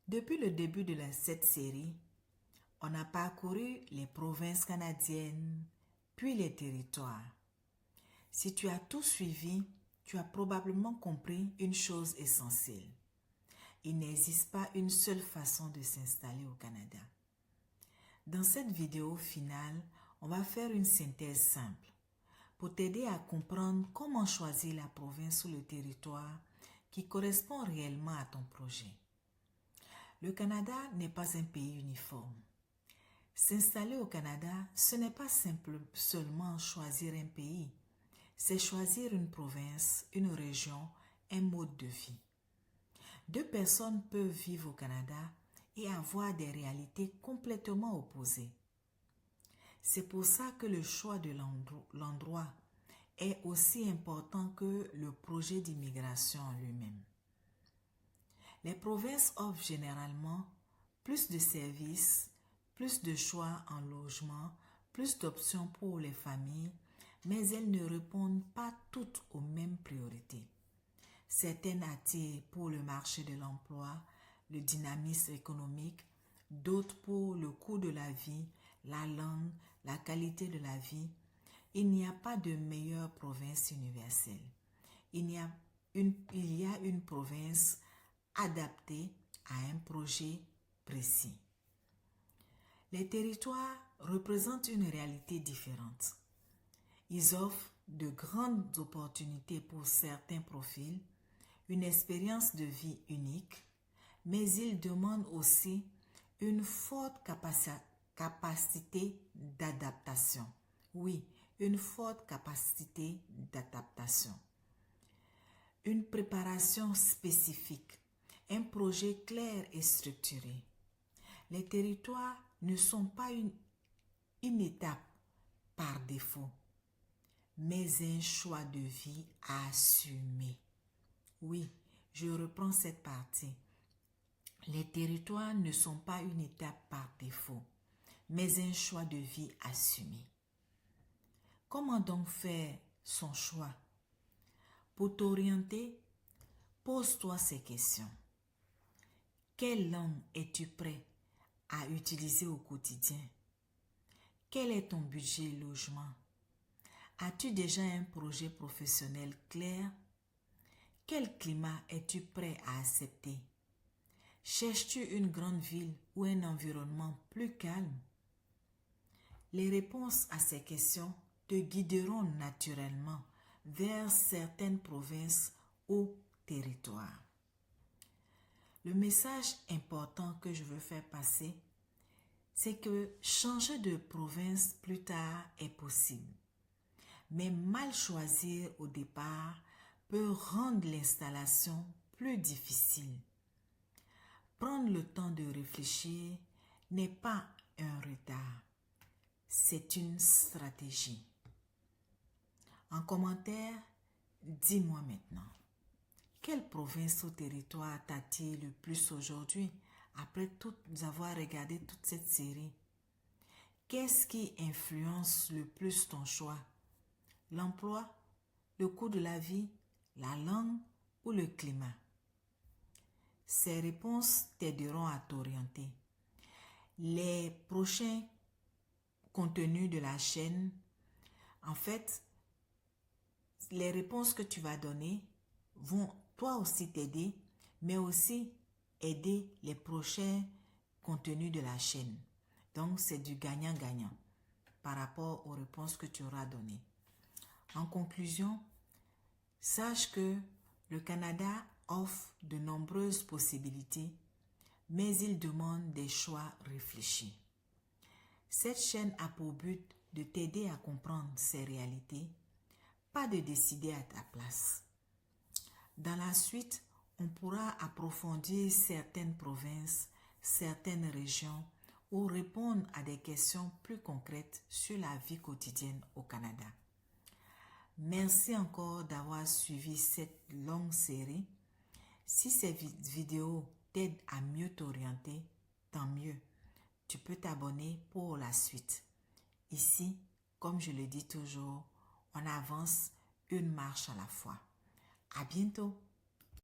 Depuis le début de cette série, on a parcouru les provinces canadiennes, puis les territoires. Si tu as tout suivi, tu as probablement compris une chose essentielle. Il n'existe pas une seule façon de s'installer au Canada. Dans cette vidéo finale, on va faire une synthèse simple pour t'aider à comprendre comment choisir la province ou le territoire qui correspond réellement à ton projet. Le Canada n'est pas un pays uniforme. S'installer au Canada, ce n'est pas seulement choisir un pays, c'est choisir une province, une région, un mode de vie. Deux personnes peuvent vivre au Canada et avoir des réalités complètement opposées. C'est pour ça que le choix de l'endroit est aussi important que le projet d'immigration en lui-même. Les provinces offrent généralement plus de services, plus de choix en logement, plus d'options pour les familles, mais elles ne répondent pas toutes aux mêmes priorités. Certaines attirent pour le marché de l'emploi, le dynamisme économique, d'autres pour le coût de la vie, la langue, la qualité de la vie. Il n'y a pas de meilleure province universelle. Il y a une province adaptée à un projet précis. Les territoires représentent une réalité différente. Ils offrent de grandes opportunités pour certains profils, une expérience de vie unique, mais ils demandent aussi une forte capacité d'adaptation. Oui, une forte capacité d'adaptation. Une préparation spécifique, un projet clair et structuré. Les territoires ne sont pas une étape par défaut, mais un choix de vie à assumer. Oui, je reprends cette partie. Les territoires ne sont pas une étape par défaut, mais un choix de vie assumé. Comment donc faire son choix? Pour t'orienter, pose-toi ces questions. Quelle langue es-tu prêt à utiliser au quotidien? Quel est ton budget logement? As-tu déjà un projet professionnel clair? Quel climat es-tu prêt à accepter? Cherches-tu une grande ville ou un environnement plus calme? Les réponses à ces questions te guideront naturellement vers certaines provinces ou territoires. Le message important que je veux faire passer, c'est que changer de province plus tard est possible. Mais mal choisir au départ peut rendre l'installation plus difficile. Prendre le temps de réfléchir n'est pas un retard, c'est une stratégie. En commentaire, dis-moi maintenant, quelle province ou territoire t'attire le plus aujourd'hui après avoir regardé toute cette série? Qu'est-ce qui influence le plus ton choix? L'emploi, le coût de la vie, la langue ou le climat? Ces réponses t'aideront à t'orienter. Les prochains contenus de la chaîne, en fait, les réponses que tu vas donner vont toi aussi t'aider, mais aussi aider les prochains contenus de la chaîne. Donc, c'est du gagnant-gagnant par rapport aux réponses que tu auras données. En conclusion, sache que le Canada offre de nombreuses possibilités, mais il demande des choix réfléchis. Cette chaîne a pour but de t'aider à comprendre ces réalités, pas de décider à ta place. Dans la suite, on pourra approfondir certaines provinces, certaines régions ou répondre à des questions plus concrètes sur la vie quotidienne au Canada. Merci encore d'avoir suivi cette longue série. Si ces vidéos t'aident à mieux t'orienter, tant mieux. Tu peux t'abonner pour la suite. Ici, comme je le dis toujours, on avance une marche à la fois. À bientôt.